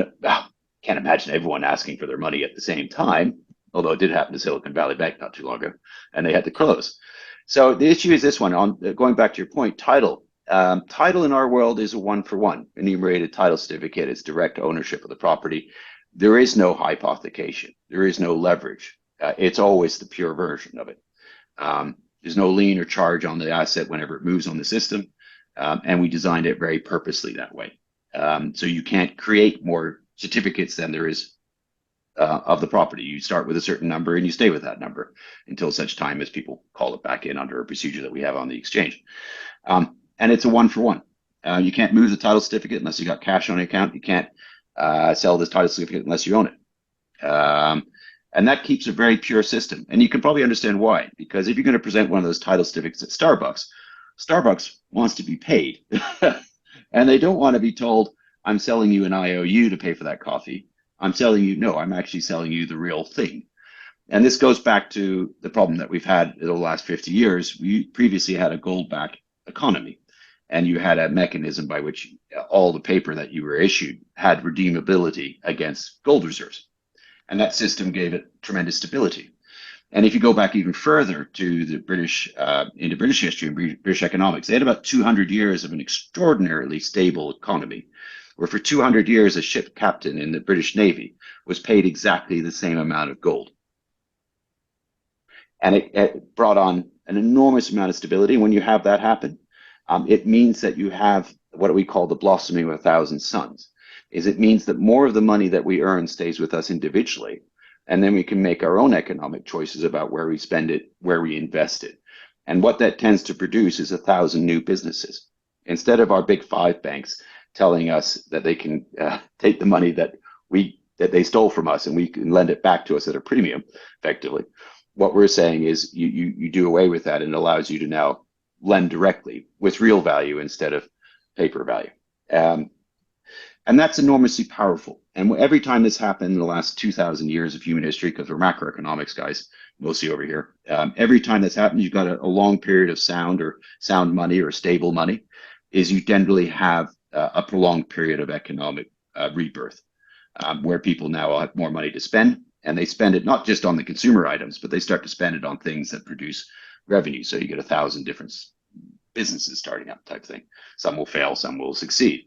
can't imagine everyone asking for their money at the same time, although it did happen to Silicon Valley Bank not too long ago, and they had to close. So the issue is this one, going back to your point, title. Title in our world is a one-for-one. Enumerated title certificate is direct ownership of the property. There is no hypothecation. There is no leverage. It's always the pure version of it. There's no lien or charge on the asset whenever it moves on the system, and we designed it very purposely that way. So you can't create more certificates than there is of the property. You start with a certain number and you stay with that number until such time as people call it back in under a procedure that we have on the exchange. And it's a one-for-one. You can't move the title certificate unless you got cash on the account. You can't sell this title certificate unless you own it. And that keeps a very pure system. And you can probably understand why, because if you're going to present one of those title certificates at Starbucks wants to be paid. And they don't want to be told, I'm selling you an IOU to pay for that coffee. I'm actually selling you the real thing. And this goes back to the problem that we've had in the last 50 years. We previously had a gold-backed economy, and you had a mechanism by which all the paper that you were issued had redeemability against gold reserves. And that system gave it tremendous stability. And if you go back even further to the into British history and British economics, they had about 200 years of an extraordinarily stable economy, where for 200 years a ship captain in the British Navy was paid exactly the same amount of gold. And it brought on an enormous amount of stability. When you have that happen, it means that you have what we call the blossoming of 1,000 suns. It means that more of the money that we earn stays with us individually, and then we can make our own economic choices about where we spend it, where we invest it. And what that tends to produce is 1,000 new businesses. Instead of our big five banks telling us that they can take the money that they stole from us and we can lend it back to us at a premium, effectively, what we're saying is you do away with that, and it allows you to now lend directly with real value instead of paper value. And that's enormously powerful. And every time this happened in the last 2,000 years of human history, because we're macroeconomics guys, mostly over here, every time that's happened, you've got a long period of sound money or stable money, is you generally have a prolonged period of economic rebirth, where people now have more money to spend, and they spend it not just on the consumer items, but they start to spend it on things that produce revenue. So you get 1,000 different businesses starting up type thing. Some will fail, some will succeed.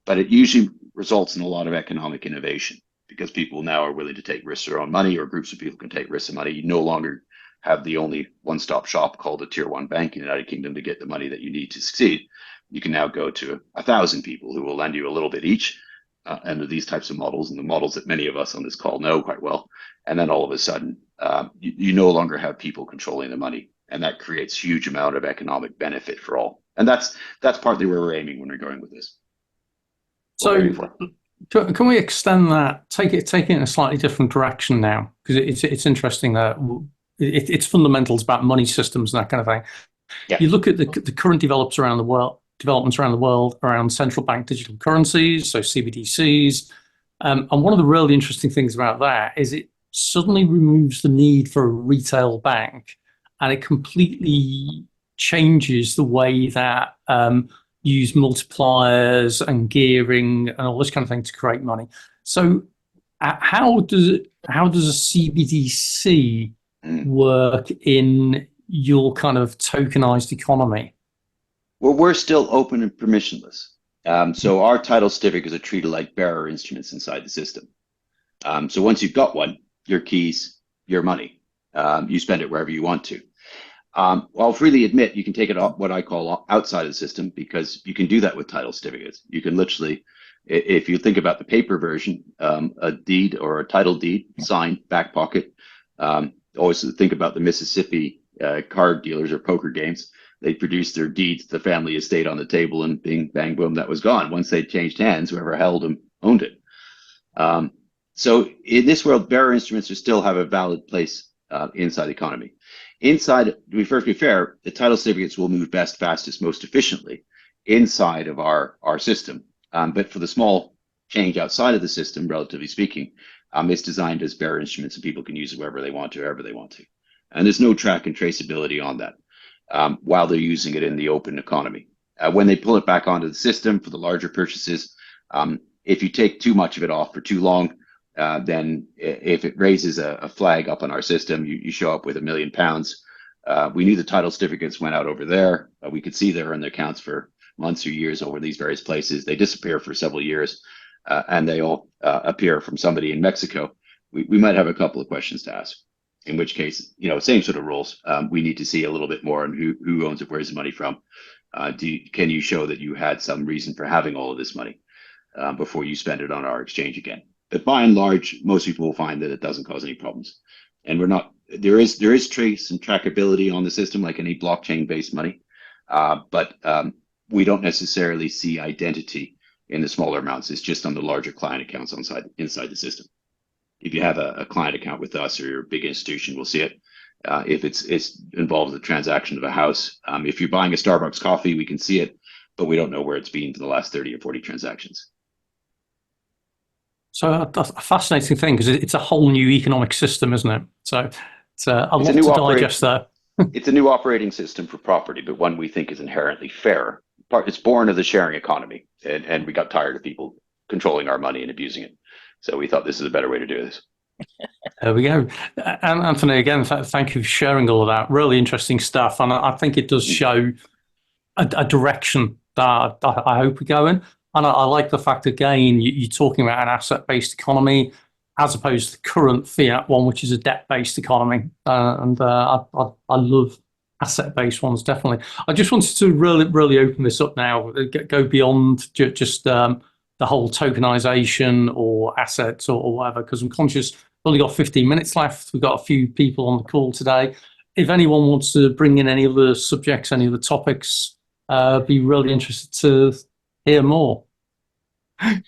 But it usually results in a lot of economic innovation because people now are willing to take risks of their own money, or groups of people can take risks of money. You no longer have the only one-stop shop called a tier one bank in the United Kingdom to get the money that you need to succeed. You can now go to 1,000 people who will lend you a little bit each under these types of models, and the models that many of us on this call know quite well. And then all of a sudden, you no longer have people controlling the money, and that creates huge amount of economic benefit for all. And that's partly where we're aiming when we're going with this. So can we extend that, take it in a slightly different direction now? Because it's interesting that it's fundamentals about money systems and that kind of thing. Yeah. You look at the current developments around the world around central bank digital currencies, so CBDCs. And one of the really interesting things about that is it suddenly removes the need for a retail bank, and it completely changes the way that use multipliers and gearing and all this kind of thing to create money. So how does a CBDC work in your kind of tokenized economy? Well, we're still open and permissionless. So our title certificates are treated like bearer instruments inside the system. So once you've got one, your keys, your money, you spend it wherever you want to. I'll freely admit you can take it off what I call outside of the system, because you can do that with title certificates. You can literally, if you think about the paper version, a deed or a title deed signed back pocket. Always think about the Mississippi card dealers or poker games. They produced their deeds to the family estate on the table, and bing, bang, boom, that was gone. Once they changed hands, whoever held them owned it. So in this world, bearer instruments still have a valid place inside the economy. Inside, to be perfectly fair, the title certificates will move best, fastest, most efficiently inside of our system. But for the small change outside of the system, relatively speaking, it's designed as bearer instruments, and people can use it wherever they want to, wherever they want to. And there's no track and traceability on that while they're using it in the open economy. When they pull it back onto the system for the larger purchases, if you take too much of it off for too long, then if it raises a flag up on our system, you show up with £1 million. We knew the title certificates went out over there. We could see they're in the accounts for months or years over these various places. They disappear for several years, and they all appear from somebody in Mexico. We might have a couple of questions to ask, in which case, same sort of rules. We need to see a little bit more on who owns it, where's the money from. Can you show that you had some reason for having all of this money before you spend it on our exchange again? But by and large, most people will find that it doesn't cause any problems. And there is trace and trackability on the system, like any blockchain-based money. But we don't necessarily see identity in the smaller amounts. It's just on the larger client accounts inside the system. If you have a client account with us, or you're a big institution, we'll see it. If it's involves the transaction of a house. If you're buying a Starbucks coffee, we can see it, but we don't know where it's been for the last 30 or 40 transactions. So a fascinating thing, because it's a whole new economic system, isn't it? So it's a lot to digest there. It's a new operating system for property, but one we think is inherently fair. It's born of the sharing economy, and we got tired of people controlling our money and abusing it. So we thought this is a better way to do this. There we go. And Anthony, again, thank you for sharing all of that. Really interesting stuff. And I think it does show a direction that I hope we go in. And I like the fact, again, you're talking about an asset-based economy, as opposed to the current fiat one, which is a debt-based economy. I love asset-based ones, definitely. I just wanted to really open this up now, go beyond just the whole tokenization or assets or whatever, because I'm conscious we've only got 15 minutes left. We've got a few people on the call today. If anyone wants to bring in any other subjects, any other topics, be really interested to hear more.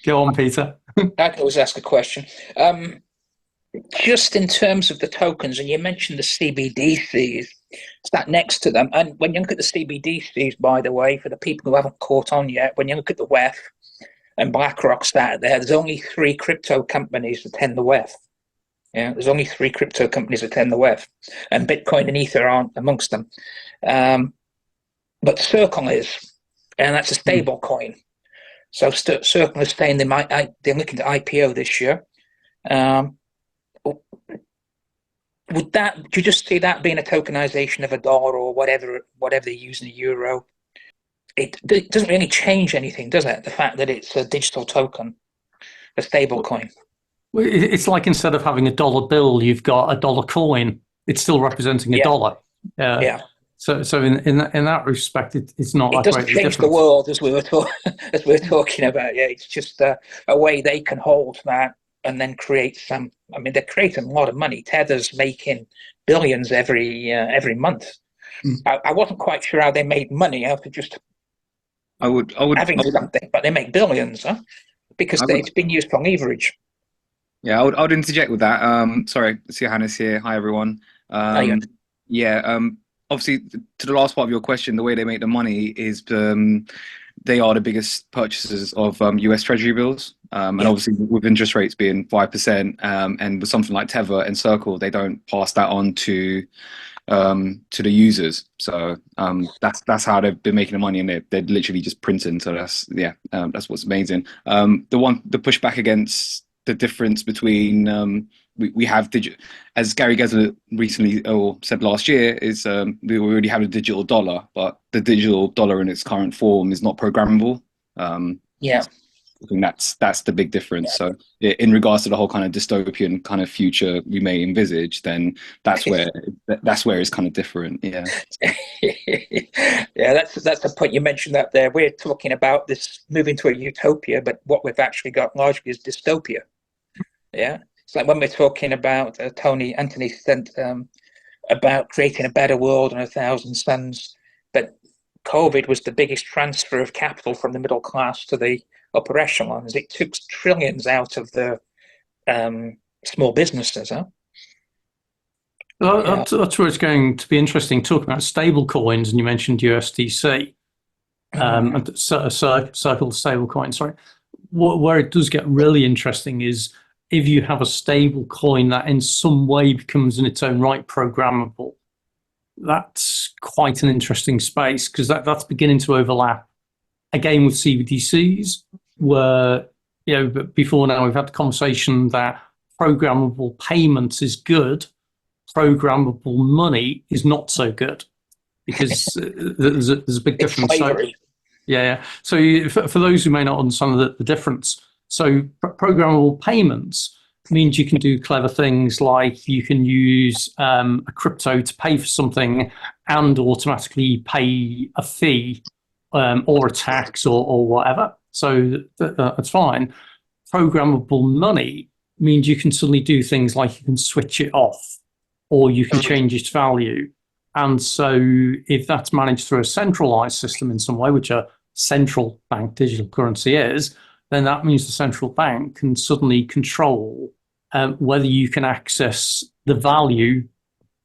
Go on, Peter. I can always ask a question. Just in terms of the tokens, and you mentioned the CBDCs, sat next to them. And when you look at the CBDCs, by the way, for the people who haven't caught on yet, when you look at the WEF and BlackRock sat there's only 3 crypto companies that attend the WEF. Yeah, there's only 3 crypto companies that attend the WEF, and Bitcoin and Ether aren't amongst them. But Circle is, and that's a stable coin. So Circle is saying they're looking to IPO this year. Do you just see that being a tokenization of a dollar or whatever they use in a euro? It doesn't really change anything, does it? The fact that it's a digital token, a stable coin. It's like instead of having a dollar bill, you've got a dollar coin. It's still representing a dollar. Yeah. So in that respect, it's not. It doesn't change the world as we were talking about. Yeah, it's just a way they can hold that and then create some. I mean, they're creating a lot of money. Tether's making billions every month. I wasn't quite sure how they made money out of just having something, but they make billions, huh? Because it's been used for leverage. Yeah, I would interject with that. Sorry, it's Johannes here. Hi, everyone. Obviously, to the last part of your question, the way they make the money is they are the biggest purchasers of US Treasury bills. And obviously, with interest rates being 5%, and with something like Tether and Circle, they don't pass that on to the users. So that's how they've been making the money, and they're literally just printing. So that's what's amazing. The pushback against the difference between we have as Gary Gensler recently said last year, is we already have a digital dollar, but the digital dollar in its current form is not programmable. I think that's the big difference. So in regards to the whole kind of dystopian kind of future we may envisage, then that's where it's kind of different. Yeah. Yeah, that's the point you mentioned that there. We're talking about this moving to a utopia, but what we've actually got largely is dystopia. Yeah. It's like when we're talking about Anthony said about creating a better world and 1,000 suns, but COVID was the biggest transfer of capital from the middle class to the upper echelons. It took trillions out of the small businesses. Huh? Well, that's where it's going to be interesting. Talking about stable coins, and you mentioned USDC, Circle stable coin. Sorry, where it does get really interesting is if you have a stable coin that in some way becomes in its own right programmable. That's quite an interesting space, because that's beginning to overlap again with CBDCs, where but before now we've had the conversation that programmable payments is good, programmable money is not so good, because there's a big difference. So for those who may not understand the difference, so programmable payments means you can do clever things like you can use a crypto to pay for something and automatically pay a fee or a tax or whatever. So that's fine. Programmable money means you can suddenly do things like you can switch it off or you can change its value. And so if that's managed through a centralized system in some way, which a central bank digital currency is, then that means the central bank can suddenly control whether you can access the value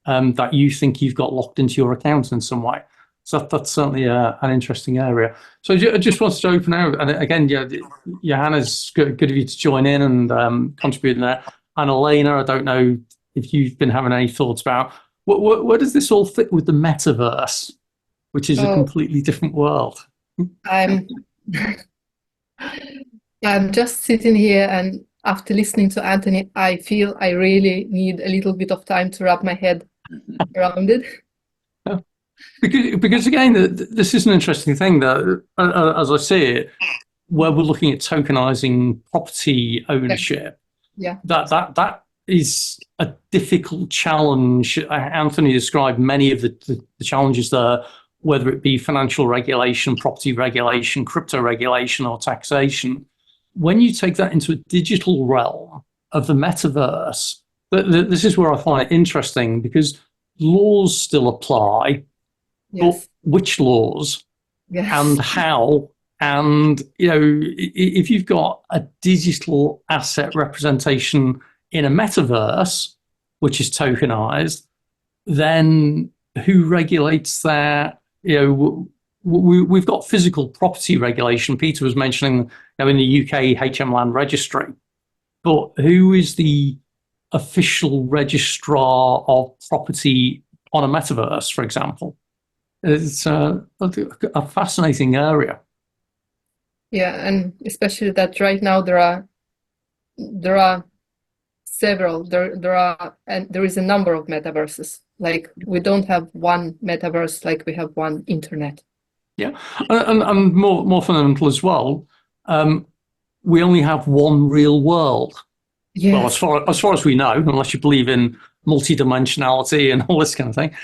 that you think you've got locked into your account in some way. So that's certainly an interesting area. So I just wanted to open out, and again, Johannes, good of you to join in and contribute in there. And Elena, I don't know if you've been having any thoughts about where does this all fit with the metaverse, which is a completely different world. I'm just sitting here, and after listening to Anthony, I feel I really need a little bit of time to wrap my head around it. Because again, this is an interesting thing that, as I see it, where we're looking at tokenizing property ownership, Yeah. that is a difficult challenge. Anthony described many of the challenges there, whether it be financial regulation, property regulation, crypto regulation, or taxation. When you take that into a digital realm of the metaverse, this is where I find it interesting, because laws still apply, Yes. but which laws Yes. and how? And, you know, if you've got a digital asset representation in a metaverse, which is tokenized, then who regulates that? You know, we've got physical property regulation. Peter was mentioning, you know, in the UK, HM Land Registry, but who is the official registrar of property on a metaverse, for example? It's a fascinating area. Yeah, and especially that right now there are several, and there is a number of metaverses. Like, we don't have one metaverse like we have one internet. Yeah, and more fundamental as well, we only have one real world. Yes. Well, as far as we know, unless you believe in multidimensionality and all this kind of thing.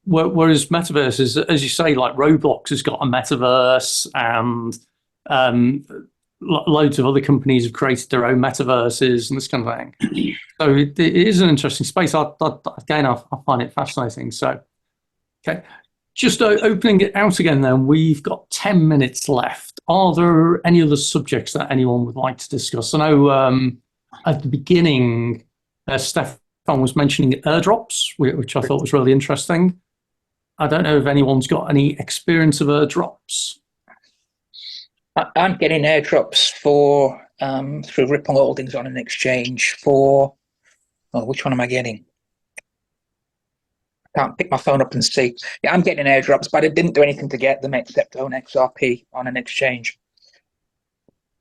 Whereas metaverses, as you say, like Roblox has got a metaverse, and loads of other companies have created their own metaverses and this kind of thing. So it is an interesting space. I find it fascinating. So, okay. Just opening it out again then, we've got 10 minutes left. Are there any other subjects that anyone would like to discuss? I know at the beginning, Stefan was mentioning airdrops, which I thought was really interesting. I don't know if anyone's got any experience of airdrops. I'm getting airdrops for through Ripple Holdings on an exchange for, which one am I getting? Can't pick my phone up and see. Yeah, I'm getting airdrops, but I didn't do anything to get them except own XRP on an exchange.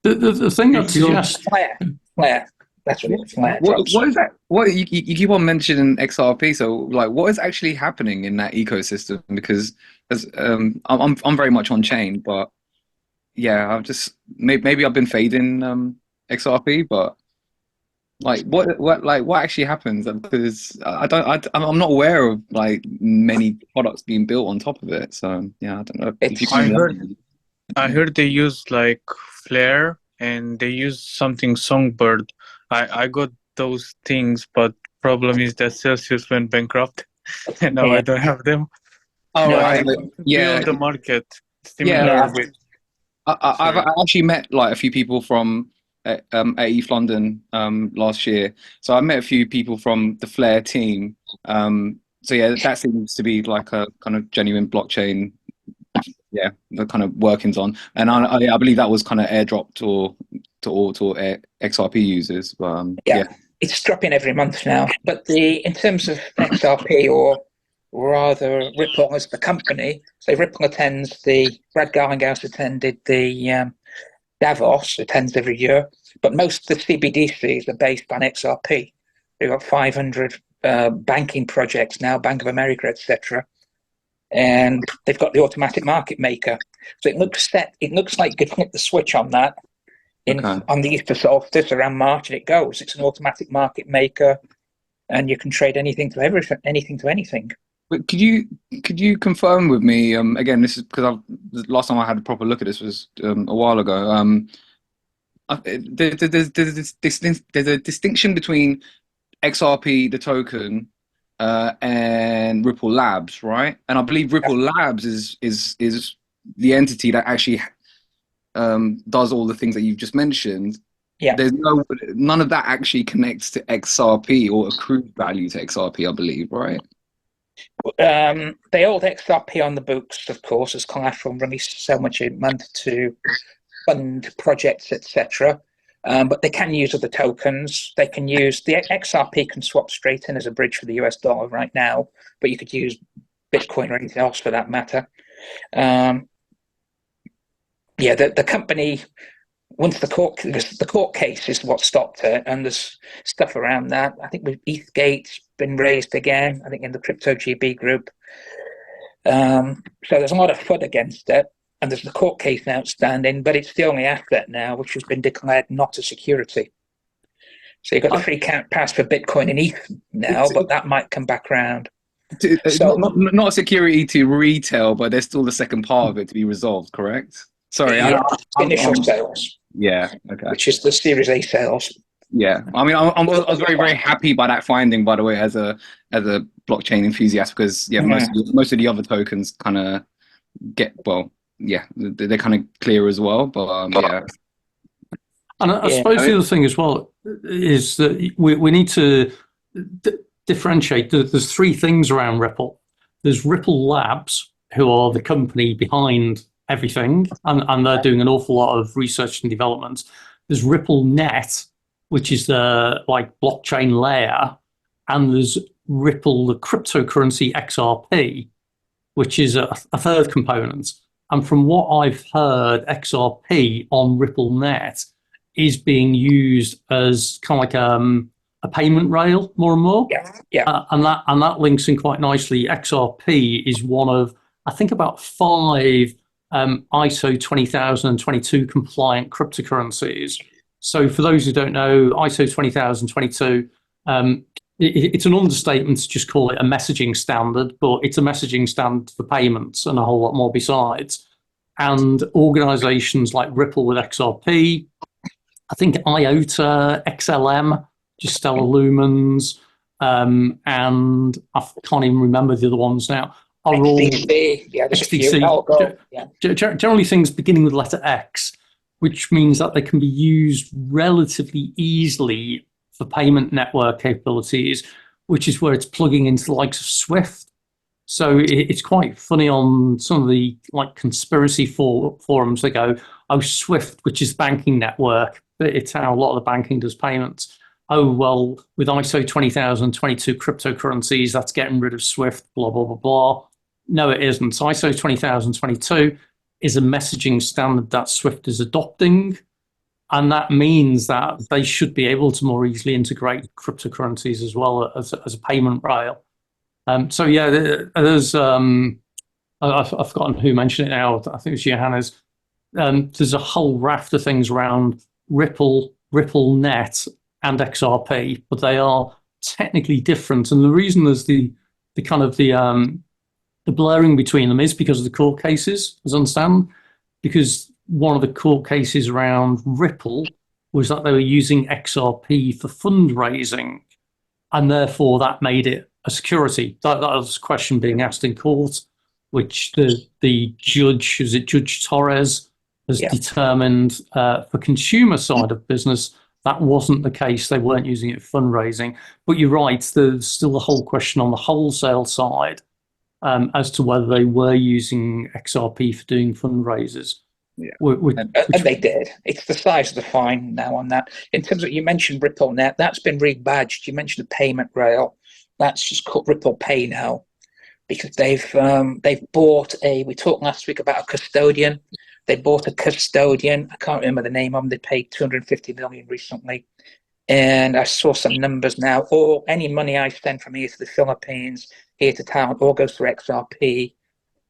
The thing that suggests Flare. That's what it is. Flare drops. What is that? What you keep on mentioning XRP? So, like, what is actually happening in that ecosystem? Because I'm very much on chain, but yeah, I've just maybe I've been fading XRP, but like what actually happens? Because I'm not aware of like many products being built on top of it. So yeah, I don't know. If you can I heard they use like Flare, and they use something Songbird. I got those things, but problem is that Celsius went bankrupt, and now I don't have them. Oh, Yeah, right. Yeah, build the market similar yeah. with. I've actually met like a few people from AEF London last year. So I met a few people from the Flare team. So yeah, that seems to be like a kind of genuine blockchain. Yeah, the kind of workings on, and I believe that was kind of airdropped to XRP users. But yeah, it's dropping every month now. But in terms of XRP, or rather Ripple as the company, so Ripple attends Brad Garlinghouse attended the Davos, attends every year, but most of the CBDCs are based on XRP. They've got 500 banking projects now, Bank of America, etc. And they've got the automatic market maker. So it looks like you could flip the switch on that on the Easter solstice around March, and it goes. It's an automatic market maker, and you can trade anything to everything, anything to anything. But could you confirm with me again? This is because the last time I had a proper look at this was a while ago. There's a distinction between XRP, the token, and Ripple Labs, right? And I believe Ripple Labs is the entity that actually does all the things that you've just mentioned. Yeah. There's none of that actually connects to XRP or accrued value to XRP, I believe, right? They hold XRP on the books, of course, as collateral, and release so much a month to fund projects, etc. But they can use other tokens. They can use the XRP can swap straight in as a bridge for the US dollar right now, but you could use Bitcoin or anything else for that matter. The company, once the court case is what stopped it, and there's stuff around that. I think with ETHgate's been raised again, I think in the Crypto GB group. So there's a lot of FUD against it, and there's the court case outstanding, but it's the only asset now which has been declared not a security. So you've got the free pass for Bitcoin and ETH now, but that might come back around. So, not a security to retail, but there's still the second part of it to be resolved, correct? Sorry, yeah, initial sales. Yeah, okay. Which is the Series A sales. Yeah, I mean, I was very, very happy by that finding, by the way, as a blockchain enthusiast, because most of the other tokens kind of they're kind of clear as well, but yeah. And I suppose the other thing as well is that we need to differentiate. There's three things around Ripple. There's Ripple Labs, who are the company behind everything, and they're doing an awful lot of research and development. There's RippleNet, which is the blockchain layer, and there's Ripple, the cryptocurrency XRP, which is a third component. And from what I've heard, XRP on RippleNet is being used as kind of like a payment rail more and more. And that links in quite nicely. XRP is one of, I think, about 5 ISO 20022 compliant cryptocurrencies. So for those who don't know, ISO 20022, it's an understatement to just call it a messaging standard, but it's a messaging standard for payments and a whole lot more besides. And organizations like Ripple with XRP, I think IOTA, XLM, just Stellar Lumens, and I can't even remember the other ones now. Are all XDC, generally things beginning with letter X, which means that they can be used relatively easily for payment network capabilities, which is where it's plugging into the likes of Swift. So it's quite funny on some of the conspiracy forums. They go, "Oh, Swift, which is banking network, but it's how a lot of the banking does payments. Oh, well, with ISO 20022 cryptocurrencies, that's getting rid of Swift, blah, blah, blah, blah." No, it isn't. So ISO 20022 is a messaging standard that Swift is adopting. And that means that they should be able to more easily integrate cryptocurrencies as well as a payment rail. So yeah, there's I've forgotten who mentioned it now. I think it was Johannes. There's a whole raft of things around Ripple, RippleNet, and XRP, but they are technically different. And the reason there's the kind of the blurring between them is because of the court cases, as I understand. Because one of the court cases around Ripple was that they were using XRP for fundraising, and therefore that made it a security. That was a question being asked in court, which the judge, is it Judge Torres, has determined for consumer side of business that wasn't the case. They weren't using it for fundraising. But you're right, there's still a whole question on the wholesale side as to whether they were using XRP for doing fundraisers. Yeah, and they did. It's the size of the fine now on that. In terms of, you mentioned RippleNet, that's been rebadged. You mentioned the payment rail, that's just called Ripple Pay now, because they've bought we talked last week about a custodian. They bought a custodian. I can't remember the name of them. They paid $250 million recently, and I saw some numbers now. Or any money I send from here to the Philippines, here to Thailand, all goes through XRP.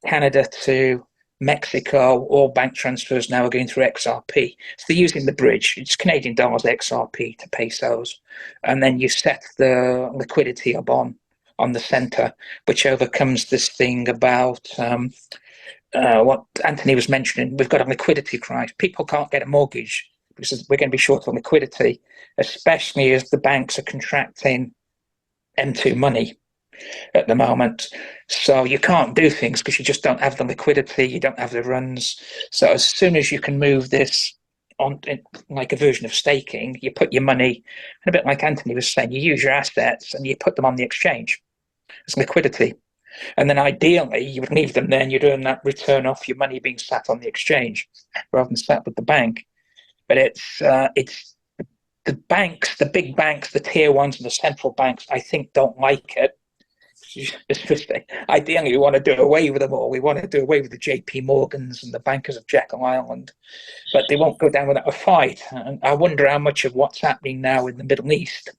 Canada to Mexico, all bank transfers now are going through XRP. So they're using the bridge. It's Canadian dollars XRP to pesos. And then you set the liquidity up on the center, which overcomes this thing about what Anthony was mentioning. We've got a liquidity crisis. People can't get a mortgage because we're going to be short on liquidity, especially as the banks are contracting M2 money at the moment. So you can't do things because you just don't have the liquidity, you don't have the runs. So as soon as you can move this on, like a version of staking, you put your money, and a bit like Anthony was saying, you use your assets and you put them on the exchange as liquidity. And then ideally you would leave them there and you'd earn that return off your money being sat on the exchange rather than sat with the bank. But it's the banks, the big banks, the tier ones and the central banks, I think don't like it. Ideally, we want to do away with them all. We want to do away with the JP Morgans and the bankers of Jekyll Island, but they won't go down without a fight. And I wonder how much of what's happening now in the Middle East,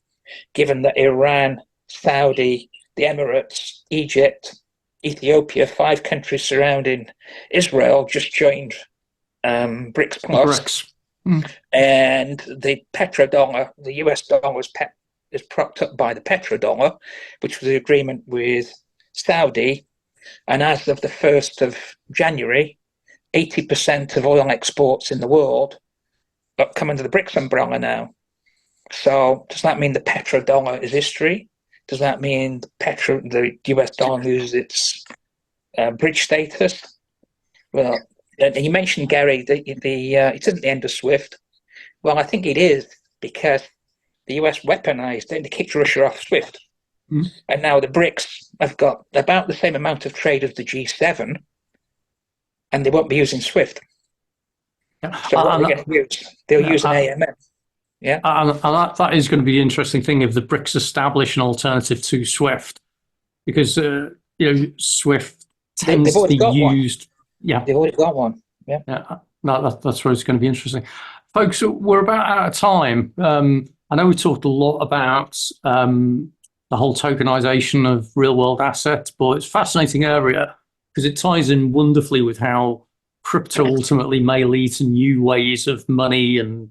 given that Iran, Saudi, the Emirates, Egypt, Ethiopia, 5 countries surrounding Israel just joined BRICS Plus. And the petrodollar, the US dollar is propped up by the petrodollar, which was the agreement with Saudi. And as of the 1st of January, 80% of oil exports in the world come under the BRICS umbrella now. So does that mean the petrodollar is history? Does that mean the US dollar loses its bridge status? Well, you mentioned, Gary, it isn't the end of SWIFT. Well, I think it is, because the US weaponized it and kicked Russia off SWIFT. And now the BRICS have got about the same amount of trade as the G7, and they won't be using SWIFT. So what are they going to use? They'll use an AMM. Yeah, and that is going to be the interesting thing if the BRICS establish an alternative to SWIFT, because SWIFT tends to be used. Yeah, they've already got one. Yeah, that's where it's going to be interesting, folks. We're about out of time. I know we talked a lot about the whole tokenization of real world assets, but it's a fascinating area because it ties in wonderfully with how crypto ultimately may lead to new ways of money and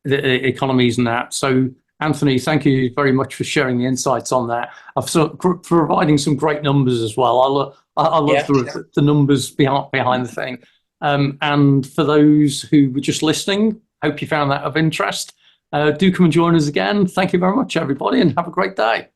the economies and that. So, Anthony, thank you very much for sharing the insights on that. For providing some great numbers as well. I love the numbers behind the thing. And for those who were just listening, hope you found that of interest. Do come and join us again. Thank you very much, everybody, and have a great day.